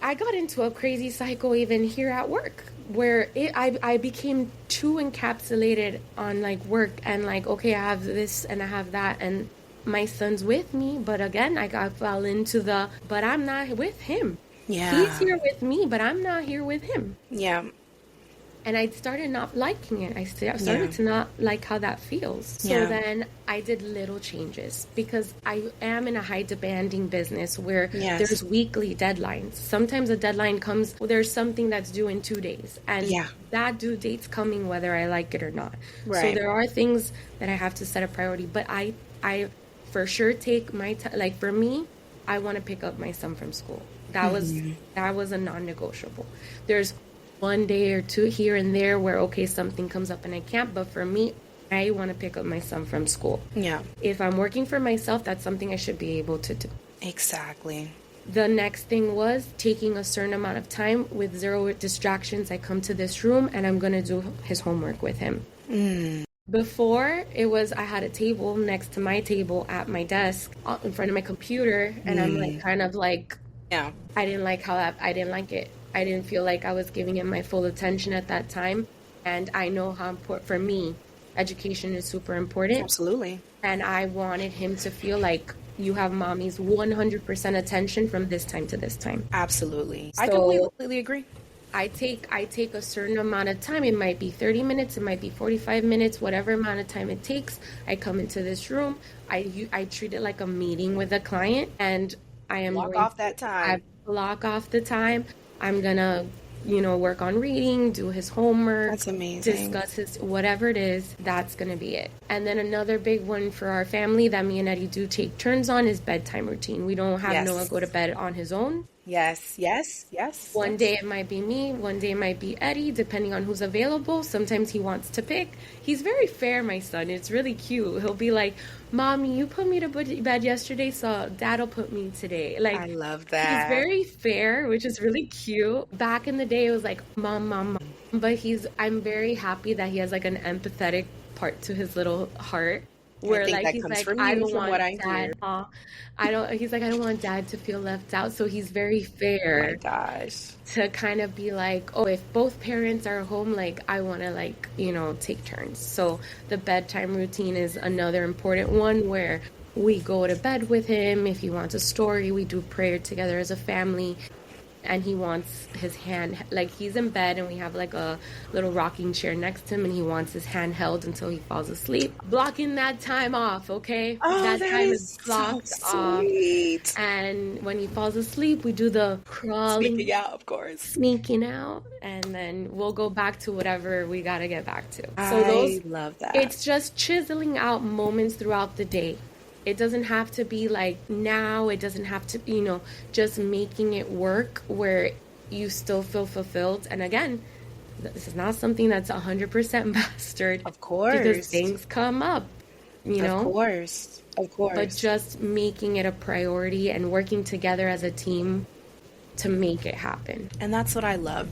I got into a crazy cycle even here at work, where I became too encapsulated on like work and like, okay, I have this and I have that, and my son's with me, but again, I fell into but I'm not with him. Yeah. He's here with me, but I'm not here with him. Yeah. And I started not liking it. I started to not like how that feels. So then I did little changes, because I am in a high demanding business where there's weekly deadlines. Sometimes a deadline comes, there's something that's due in 2 days. And that due date's coming whether I like it or not. Right. So there are things that I have to set a priority. But I for sure take my time. Like for me, I want to pick up my son from school. That was a non-negotiable. There's 1 day or two here and there where, okay, something comes up and I can't. But for me, I want to pick up my son from school. Yeah. If I'm working for myself, that's something I should be able to do. Exactly. The next thing was taking a certain amount of time with 0 distractions. I come to this room and I'm going to do his homework with him. Before, it was I had a table next to my table at my desk in front of my computer, and I'm like kind of like, I didn't like I didn't like it. I didn't feel like I was giving him my full attention at that time. And I know how important, for me, education is super important. Absolutely. And I wanted him to feel like you have mommy's 100% attention from this time to this time. Absolutely. So I completely agree. I take a certain amount of time. It might be 30 minutes. It might be 45 minutes, whatever amount of time it takes. I come into this room. I treat it like a meeting with a client, and I am block off that time. I block off the time. I'm going to, work on reading, do his homework. That's amazing. Discuss his, whatever it is, that's going to be it. And then another big one for our family that me and Eddie do take turns on is bedtime routine. We don't have Noah go to bed on his own. Yes. One day it might be me, one day it might be Eddie, depending on who's available. Sometimes he wants to pick. He's very fair, my son. It's really cute. He'll be like, Mommy, you put me to bed yesterday, so Dad'll put me today. Like, I love that. He's very fair, which is really cute. Back in the day, it was like, Mom. But I'm very happy that he has like an empathetic part to his little heart. Where he's like, I don't want Dad. He's like, I don't want Dad to feel left out. So he's very fair. Oh my gosh. To kind of be like, oh, if both parents are home, like I want to take turns. So the bedtime routine is another important one where we go to bed with him. If he wants a story, we do prayer together as a family. And he wants his hand, like he's in bed and we have like a little rocking chair next to him, and he wants his hand held until he falls asleep. Blocking that time off, okay? Oh, that time is blocked off. And when he falls asleep, we do the crawling. Sneaking out, of course. Sneaking out. And then we'll go back to whatever we got to get back to. I love that. It's just chiseling out moments throughout the day. It doesn't have to be like now. It doesn't have to, just making it work where you still feel fulfilled. And again, this is not something that's 100% mastered. Of course. Because things come up. you Of know? course. Of But course. just making it a priority and working together as a team to make it happen. And that's what I love.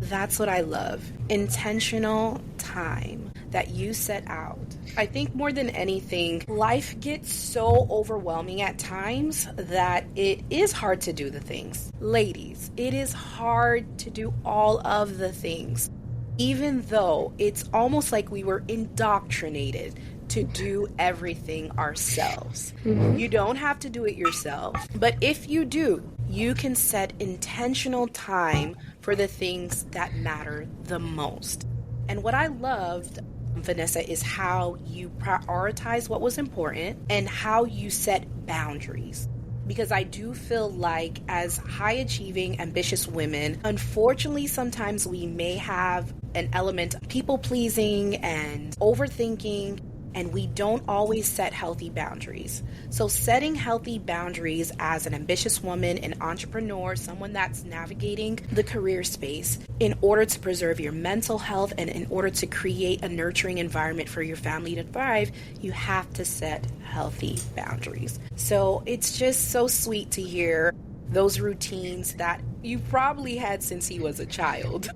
That's what I love. Intentional time that you set out. I think more than anything, life gets so overwhelming at times that it is hard to do the things. Ladies, it is hard to do all of the things, even though it's almost like we were indoctrinated to do everything ourselves. You don't have to do it yourself, but if you do, you can set intentional time for the things that matter the most. And what I loved, Vanessa, is how you prioritize what was important and how you set boundaries. Because I do feel like as high achieving, ambitious women, unfortunately, sometimes we may have an element of people pleasing and overthinking, and we don't always set healthy boundaries. So setting healthy boundaries as an ambitious woman, an entrepreneur, someone that's navigating the career space, in order to preserve your mental health and in order to create a nurturing environment for your family to thrive, you have to set healthy boundaries. So it's just so sweet to hear those routines that you probably had since he was a child.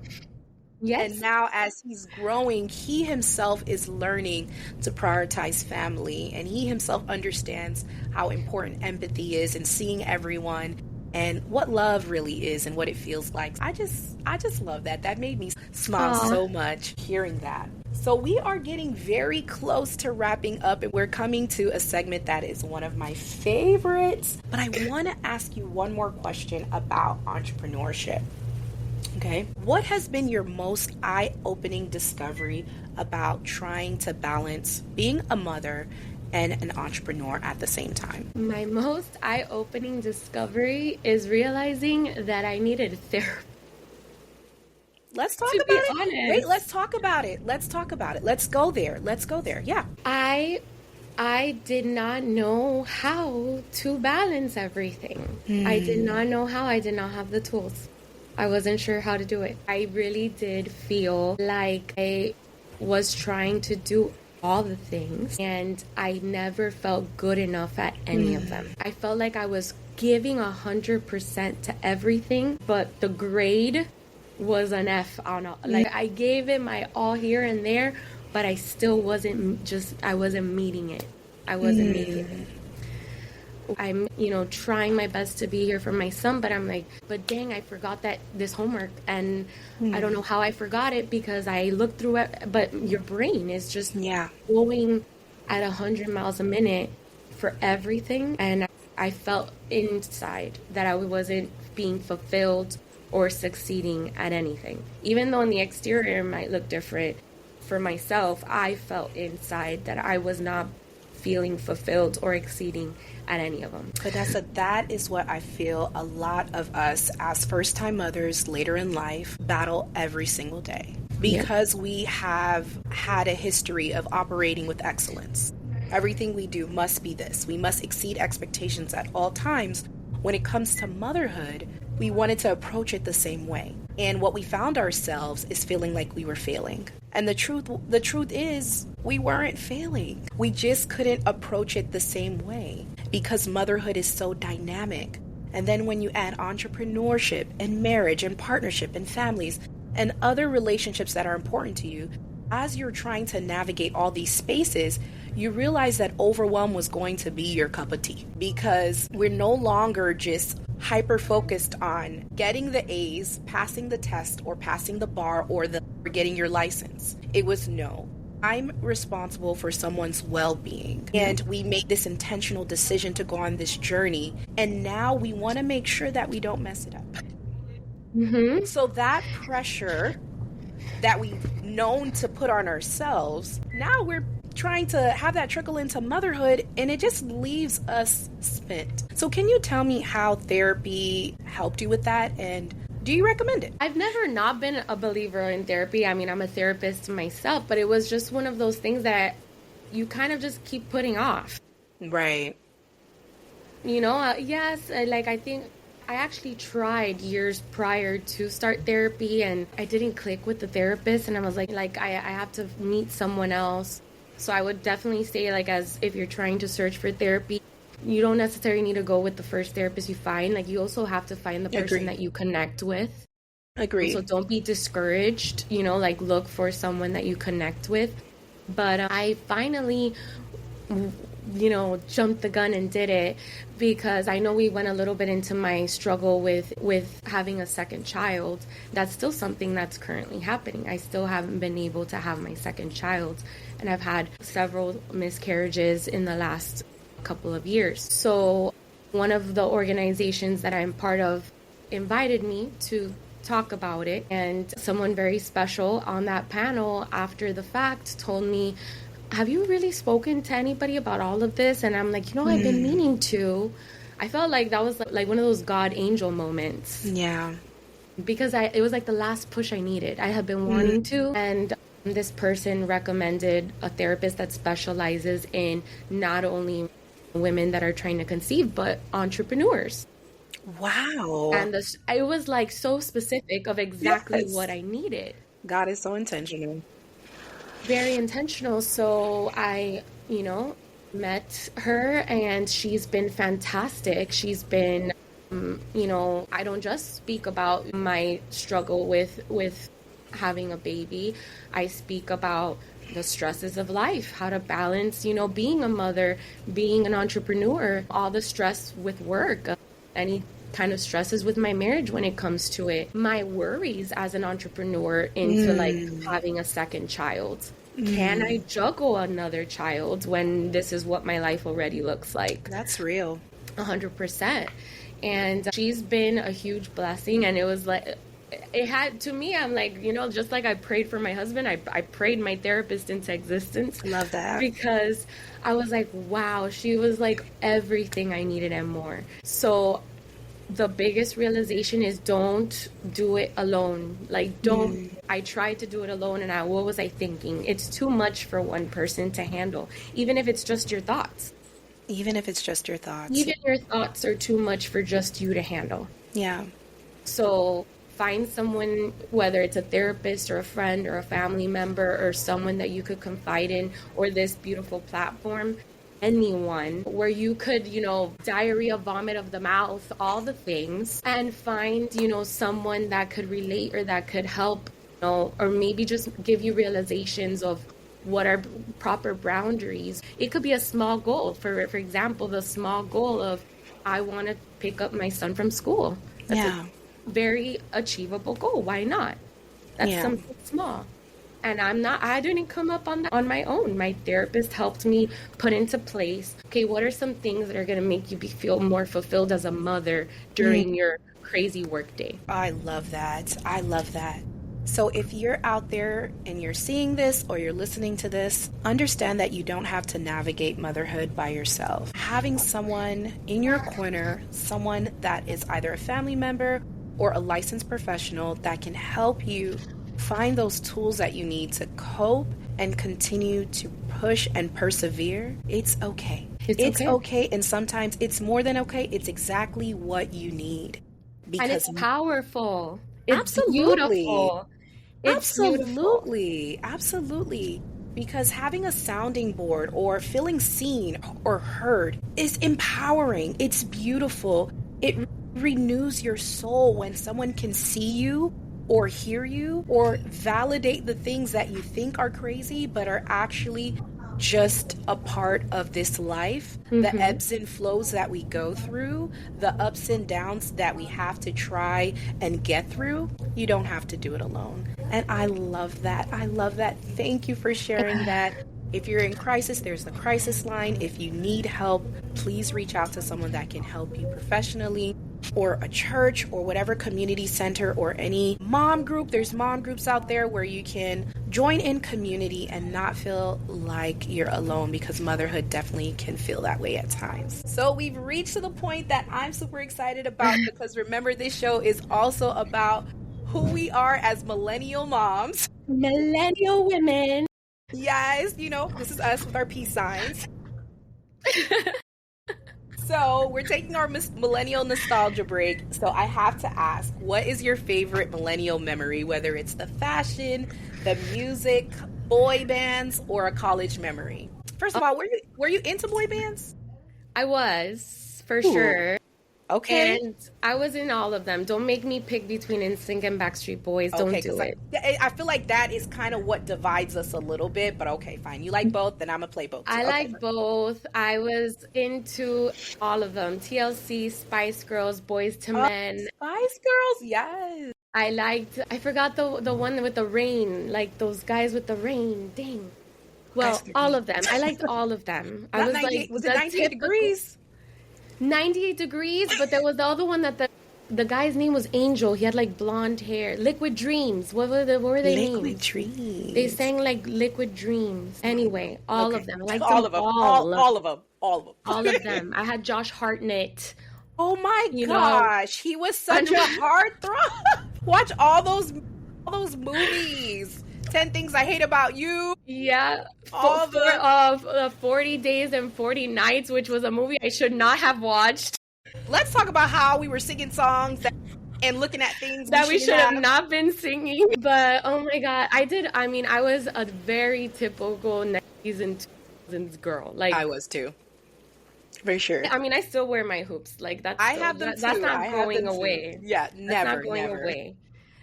And Yes. now, as he's growing, he himself is learning to prioritize family, and he himself understands how important empathy is and seeing everyone and what love really is and what it feels like. I just love that. That made me smile Aw. so much hearing that. So we are getting very close to wrapping up, and we're coming to a segment that is one of my favorites. But I want to ask you one more question about entrepreneurship. Okay. What has been your most eye-opening discovery about trying to balance being a mother and an entrepreneur at the same time? My most eye-opening discovery is realizing that I needed therapy. Let's talk To about be it. honest. Wait, let's talk about it. Let's talk about it. Let's go there. Let's go there. Yeah. I did not know how to balance everything. I did not know how. I did not have the tools. I wasn't sure how to do it. I really did feel like I was trying to do all the things and I never felt good enough at any of them. I felt like I was giving 100% to everything, but the grade was an F on all. Like I gave it my all here and there, but I still I wasn't meeting it. I wasn't meeting it. I'm, trying my best to be here for my son, but I'm like, but dang, I forgot that this homework, and I don't know how I forgot it because I looked through it, but your brain is just going at 100 miles a minute for everything, and I felt inside that I wasn't being fulfilled or succeeding at anything. Even though in the exterior it might look different, for myself, I felt inside that I was not feeling fulfilled or exceeding at any of them. Vanessa, that is what I feel a lot of us as first-time mothers later in life battle every single day because we have had a history of operating with excellence. Everything we do must be this. We must exceed expectations at all times. When it comes to motherhood, we wanted to approach it the same way. And what we found ourselves is feeling like we were failing. And the truth is we weren't failing. We just couldn't approach it the same way because motherhood is so dynamic. And then when you add entrepreneurship and marriage and partnership and families and other relationships that are important to you, as you're trying to navigate all these spaces, you realize that overwhelm was going to be your cup of tea because we're no longer just hyper focused on getting the A's, passing the test or passing the bar or getting your license. It was no. I'm responsible for someone's well-being. And we made this intentional decision to go on this journey. And now we want to make sure that we don't mess it up. So that pressure that we've known to put on ourselves, now we're trying to have that trickle into motherhood, and it just leaves us spent. So can you tell me how therapy helped you with that, and do you recommend it? I've never not been a believer in therapy. I mean, I'm a therapist myself, but it was just one of those things that you kind of just keep putting off. Right. Yes, I think I actually tried years prior to start therapy, and I didn't click with the therapist, and I was like I have to meet someone else So I would definitely say, like, as if you're trying to search for therapy, you don't necessarily need to go with the first therapist you find. Like, you also have to find the person that you connect with. Agree. So don't be discouraged, like, look for someone that you connect with. But I finally, jumped the gun and did it, because I know we went a little bit into my struggle with having a second child. That's still something that's currently happening. I still haven't been able to have my second child, and I've had several miscarriages in the last couple of years. So one of the organizations that I'm part of invited me to talk about it, and someone very special on that panel after the fact told me, have you really spoken to anybody about all of this? And I'm like, I've been meaning to. I felt like that was like one of those God angel moments. Yeah. Because it was like the last push I needed. I had been wanting to. And this person recommended a therapist that specializes in not only women that are trying to conceive, but entrepreneurs. Wow. And it was like so specific of exactly what I needed. God is so intentional. Very intentional. So I, met her, and she's been fantastic. She's been, I don't just speak about my struggle with having a baby. I speak about the stresses of life, how to balance, being a mother, being an entrepreneur, all the stress with work, any kind of stresses with my marriage when it comes to it, my worries as an entrepreneur into like having a second child. Can I juggle another child when this is what my life already looks like? That's real. 100%. And she's been a huge blessing. And it was like, it had, to me, I'm like, just like I prayed for my husband, I prayed my therapist into existence. Love that. Because I was like, wow, she was like everything I needed and more. So the biggest realization is don't do it alone. Like, don't. I tried to do it alone, and what was I thinking? It's too much for one person to handle, even if it's just your thoughts. Even if it's just your thoughts. Even your thoughts are too much for just you to handle. Yeah. So find someone, whether it's a therapist or a friend or a family member or someone that you could confide in, or this beautiful platform, anyone where you could, diarrhea, vomit of the mouth, all the things, and find, someone that could relate or that could help, or maybe just give you realizations of what are proper boundaries. It could be a small goal. For example, the small goal of, I want to pick up my son from school. That's a very achievable goal. Why not? That's something small. And I didn't come up on that on my own. My therapist helped me put into place, okay, what are some things that are going to make you feel more fulfilled as a mother during your crazy work day? I love that. I love that. So if you're out there and you're seeing this or you're listening to this, understand that you don't have to navigate motherhood by yourself. Having someone in your corner, someone that is either a family member or a licensed professional that can help you find those tools that you need to cope and continue to push and persevere, it's okay. It's okay. And sometimes it's more than okay. It's exactly what you need. And it's powerful. It's absolutely beautiful. It's absolutely. Absolutely. Because having a sounding board or feeling seen or heard is empowering. It's beautiful. It renews your soul when someone can see you or hear you or validate the things that you think are crazy but are actually just a part of this life. The ebbs and flows that we go through, the ups and downs that we have to try and get through. You don't have to do it alone. And I love that. I love that. Thank you for sharing that. If you're in crisis, there's the crisis line. If you need help, please reach out to someone that can help you professionally, or a church or whatever community center or any mom group. There's mom groups out there where you can join in community and not feel like you're alone, because motherhood definitely can feel that way at times. So we've reached to the point that I'm super excited about, because remember, this show is also about who we are as millennial moms. Millennial women. Yes, this is us with our peace signs. So we're taking our millennial nostalgia break. So I have to ask, what is your favorite millennial memory? Whether it's the fashion, the music, boy bands or a college memory? First of all, were you into boy bands? I was, for Ooh. sure. Okay. And I was in all of them. Don't make me pick between NSYNC and Backstreet Boys. Don't do it. I feel like that is kind of what divides us a little bit, but okay, fine. You like both, then I'm going to play both too. I Okay, like both. I was into all of them. TLC, Spice Girls, Boys to Men. Spice Girls, yes. I forgot the one with the rain, like those guys with the rain. Dang. Well, all of them. I liked all of them. I was like, was it 98 Degrees? 98 Degrees, but there was the other one that the guy's name was Angel. He had like blonde hair. Liquid Dreams. What were they named? Liquid Dreams. They sang like Liquid Dreams. Anyway, all of them. I liked all them of them. all. All of them. All of them. All of them. I had Josh Hartnett. Oh my gosh, he was such a heartthrob. Watch all those movies. 10 Things I Hate About You. Yeah. All of 40 Days and 40 Nights, which was a movie I should not have watched. Let's talk about how we were singing songs and looking at things that we should have not been singing. But oh my God, I was a very typical 90s and 2000s girl. Like I was too. For sure. I mean, I still wear my hoops. Like that's that's not going away. Yeah, never. That's not going away.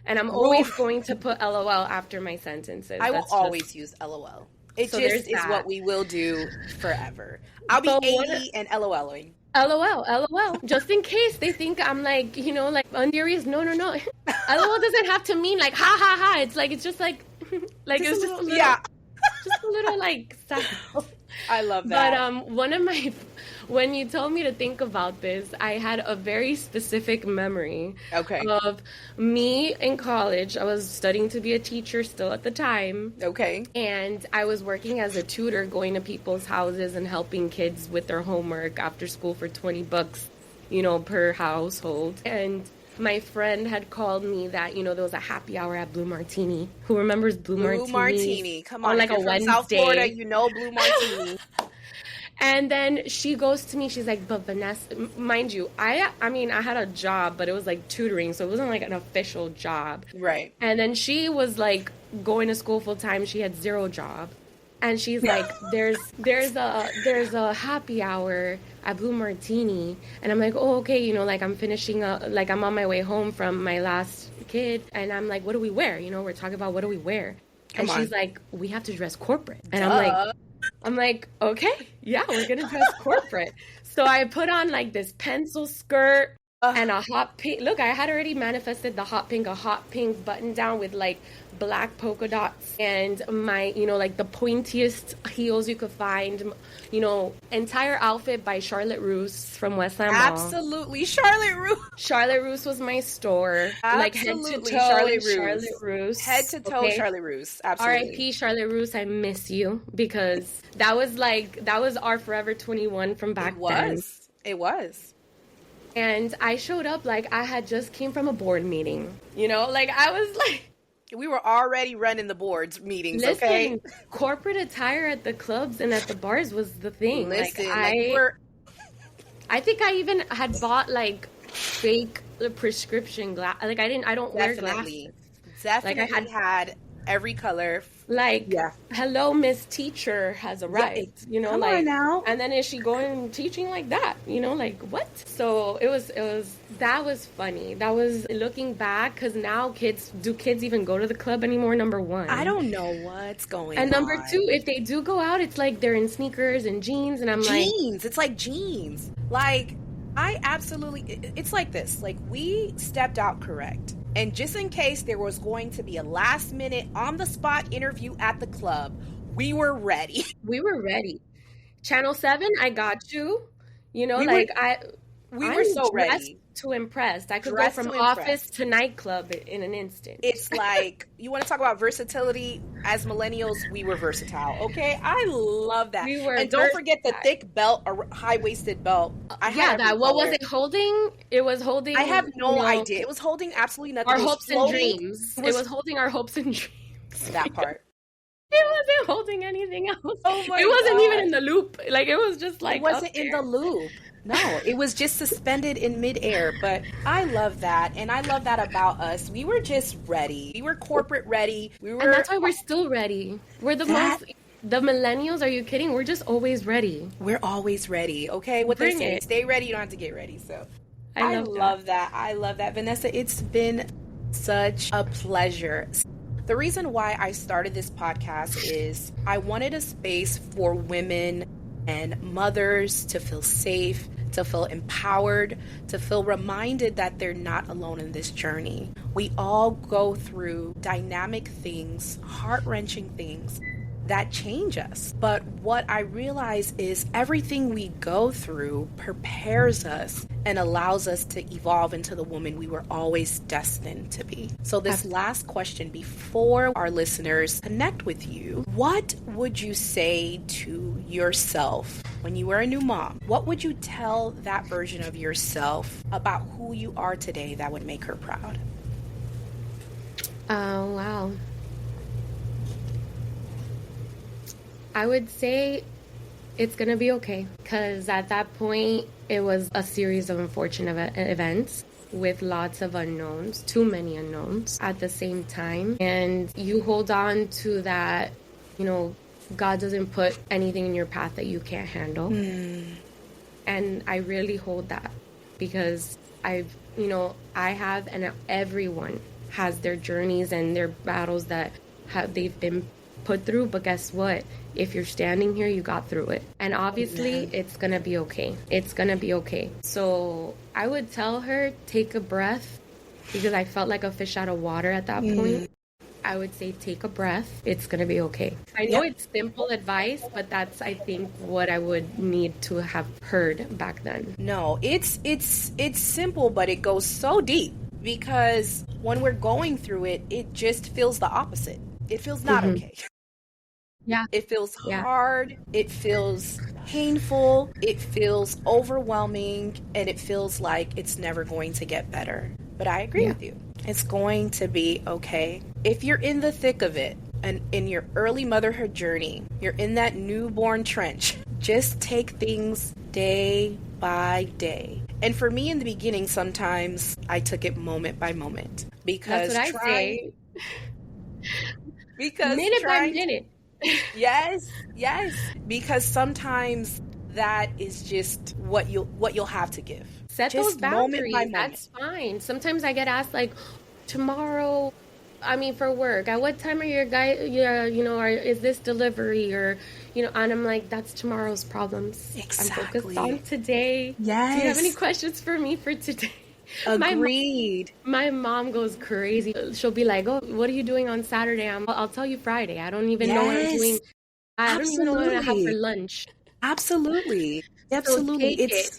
And I'm always going to put LOL after my sentences. I will always use LOL. It just is what we will do forever. I'll be AE and LOLing. LOL. Just in case they think I'm like, like unserious. No. LOL doesn't have to mean like ha ha ha. It's just like like just it's just a little, just a little like sad. I love that. But when you told me to think about this, I had a very specific memory of me in college. I was studying to be a teacher still at the time. Okay. And I was working as a tutor, going to people's houses and helping kids with their homework after school for $20, per household. And my friend had called me that, there was a happy hour at Blue Martini. Who remembers Blue Martini? Blue Martini. Come on. Like a Wednesday. South Florida, Blue Martini. And then she goes to me, she's like, but Vanessa, mind you, I had a job, but it was like tutoring, so it wasn't like an official job. Right. And then she was like going to school full time. She had zero job. And she's like, there's a happy hour at Blue Martini. And I'm like, oh, okay, like I'm finishing up, like I'm on my way home from my last kid. And I'm like, what do we wear? We're talking about what do we wear? And she's like, we have to dress corporate. And I'm like, okay, yeah, we're going to dress corporate. So I put on like this pencil skirt and a hot pink. Look, I had already manifested a hot pink button down with like black polka dots and my, like the pointiest heels you could find, entire outfit by Charlotte Russe from Westland Mall. Absolutely. Charlotte Russe. Charlotte Russe was my store. Absolutely. Like head to toe Charlotte Russe. Head to toe Charlotte Russe. Absolutely. R.I.P. Charlotte Russe. I miss you because that was our Forever 21 from back then. It was. And I showed up like I had just came from a board meeting. Like I was like, we were already running the boards meetings. Listen, okay. Corporate attire at the clubs and at the bars was the thing. Listen, I think I even had bought like fake prescription glass. Like I don't wear glasses. Definitely, like I had every color. Like, hello, Miss Teacher has arrived. Come on now. And then is she going teaching like that? Like what? So that was funny. That was looking back because now do kids even go to the club anymore? Number one, I don't know what's going on. And number two, if they do go out, it's like they're in sneakers and jeans, and I'm like jeans. It's like jeans. Like it's like this. Like we stepped out correct. And just in case there was going to be a last minute on the spot interview at the club, we were ready. We were ready. Channel 7, I got you. We were so ready to impress. I could go from office to nightclub in an instant. It's like, you want to talk about versatility? As millennials, we were versatile. Okay, I love that. And don't forget the thick belt or high-waisted belt. What was it holding? It was holding. I have no idea. It was holding absolutely nothing. Our hopes and dreams. It was holding our hopes and dreams. That part. It wasn't holding anything else. Oh my It wasn't even in the loop. Like it was just like it wasn't in the loop. No, it was just suspended in midair. But I love that. And I love that about us. We were just ready. We were corporate ready. And that's why we're still ready. We're the millennials, are you kidding? We're just always ready. We're always ready. Okay. What they say, stay ready, you don't have to get ready. So I love that. I love that. Vanessa, it's been such a pleasure. The reason why I started this podcast is I wanted a space for women and mothers to feel safe, to feel empowered, to feel reminded that they're not alone in this journey. We all go through dynamic things, heart-wrenching things that change us. But what I realize is everything we go through prepares us and allows us to evolve into the woman we were always destined to be. So this last question before our listeners connect with you, what would you say to yourself when you were a new mom? What would you tell that version of yourself about who you are today that would make her proud? Oh, wow. I would say it's going to be okay, because at that point, it was a series of unfortunate events with lots of unknowns, too many unknowns at the same time. And you hold on to that, God doesn't put anything in your path that you can't handle. And I really hold that, because I have, and everyone has their journeys and their battles that they've been put through. But guess what? If you're standing here, you got through it. And obviously, it's going to be okay. It's going to be okay. So I would tell her, take a breath, because I felt like a fish out of water at that point. I would say, take a breath. It's going to be okay. I know it's simple advice, but that's, I think, what I would need to have heard back then. No, it's simple, but it goes so deep, because when we're going through it, it just feels the opposite. It feels not okay. Yeah. It feels hard. It feels painful. It feels overwhelming. And it feels like it's never going to get better. But I agree with you. It's going to be okay. If you're in the thick of it and in your early motherhood journey, you're in that newborn trench, just take things day by day. And for me in the beginning, sometimes I took it moment by moment. Because that's what I say. Because minute by minute. Yes. Because sometimes that is just what you'll have to give. Set just those boundaries. That's fine. Sometimes I get asked, like, tomorrow, for work, at what time are your guys, or is this delivery, or, and I'm like, that's tomorrow's problems. Exactly. I'm focused on today. Yes. Do you have any questions for me for today? Agreed. My mom goes crazy. She'll be like, "Oh, what are you doing on Saturday?" I'll tell you Friday. I don't even know what I'm doing. I don't even know what I have for lunch. Absolutely. So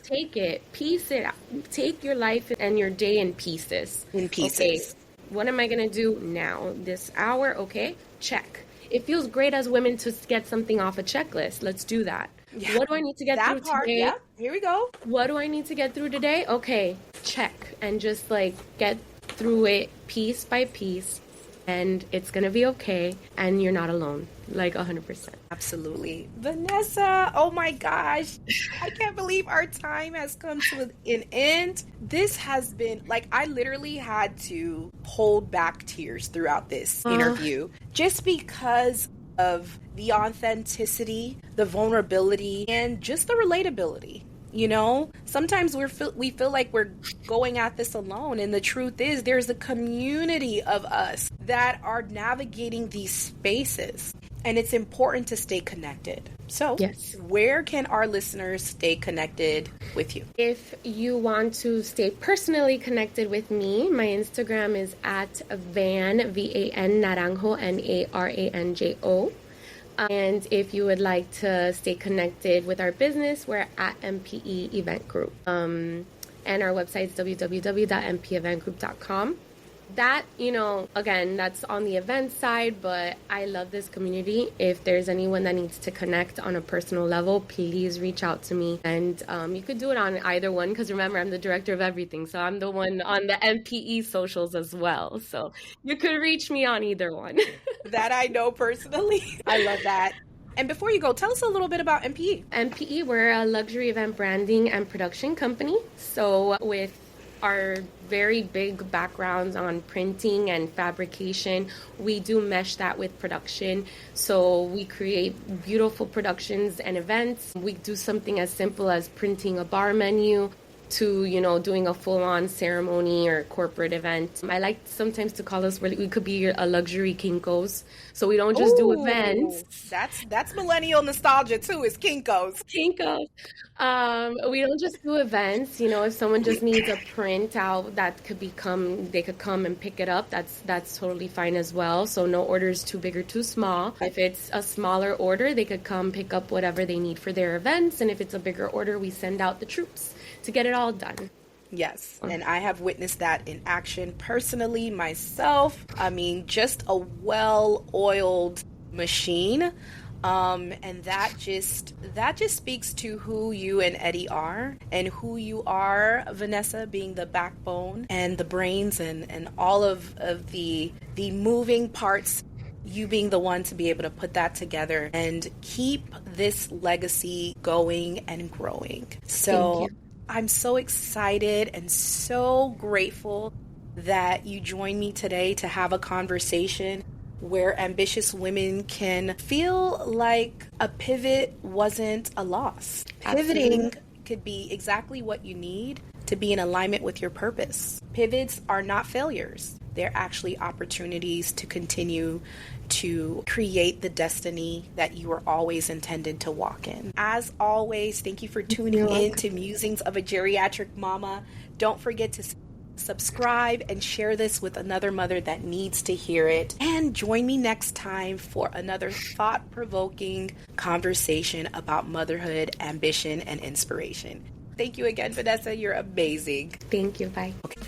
take it, piece it out. Take your life and your day in pieces. Okay, what am I going to do now? This hour, okay, check. It feels great as women to get something off a checklist. Let's do that. Yeah. What do I need to get through today? Yeah, here we go. What do I need to get through today? Okay, check. And just get through it piece by piece. And it's going to be okay. And you're not alone. 100%. Absolutely. Vanessa, oh my gosh. I can't believe our time has come to an end. This has been, I literally had to hold back tears throughout this interview. Just because of the authenticity, the vulnerability, and just the relatability. Sometimes we feel like we're going at this alone, and the truth is there's a community of us that are navigating these spaces, and it's important to stay connected. So, where can our listeners stay connected with you? If you want to stay personally connected with me, my Instagram is at Van, V-A-N, Naranjo, Naranjo. And if you would like to stay connected with our business, we're at MPE Event Group. And our website is www.mpeventgroup.com. That, again, that's on the event side, but I love this community. If there's anyone that needs to connect on a personal level, please reach out to me. And you could do it on either one, because remember, I'm the director of everything. So I'm the one on the MPE socials as well. So you could reach me on either one. That I know personally. I love that. And before you go, tell us a little bit about MPE. MPE, we're a luxury event branding and production company. So with our very big backgrounds on printing and fabrication, we do mesh that with production. So we create beautiful productions and events. We do something as simple as printing a bar menu to, doing a full-on ceremony or corporate event. I like sometimes to call us, we could be a luxury Kinko's. So we don't just do events. That's millennial nostalgia too, is Kinko's. Kinko's. We don't just do events. If someone just needs a print out, they could come and pick it up. That's totally fine as well. So no order is too big or too small. If it's a smaller order, they could come pick up whatever they need for their events. And if it's a bigger order, we send out the troops to get it all done. Yes, and I have witnessed that in action personally myself. I mean, just a well-oiled machine. And that just speaks to who you and Eddie are, and who you are, Vanessa, being the backbone and the brains and all of the moving parts, you being the one to be able to put that together and keep this legacy going and growing. So I'm so excited and so grateful that you joined me today to have a conversation where ambitious women can feel like a pivot wasn't a loss. Absolutely. Pivoting could be exactly what you need to be in alignment with your purpose. Pivots are not failures. They're actually opportunities to continue to create the destiny that you were always intended to walk in. As always, thank you for tuning in to Musings of a Geriatric Mama. Don't forget to subscribe and share this with another mother that needs to hear it. And join me next time for another thought-provoking conversation about motherhood, ambition, and inspiration. Thank you again, Vanessa. You're amazing. Thank you. Bye. Okay.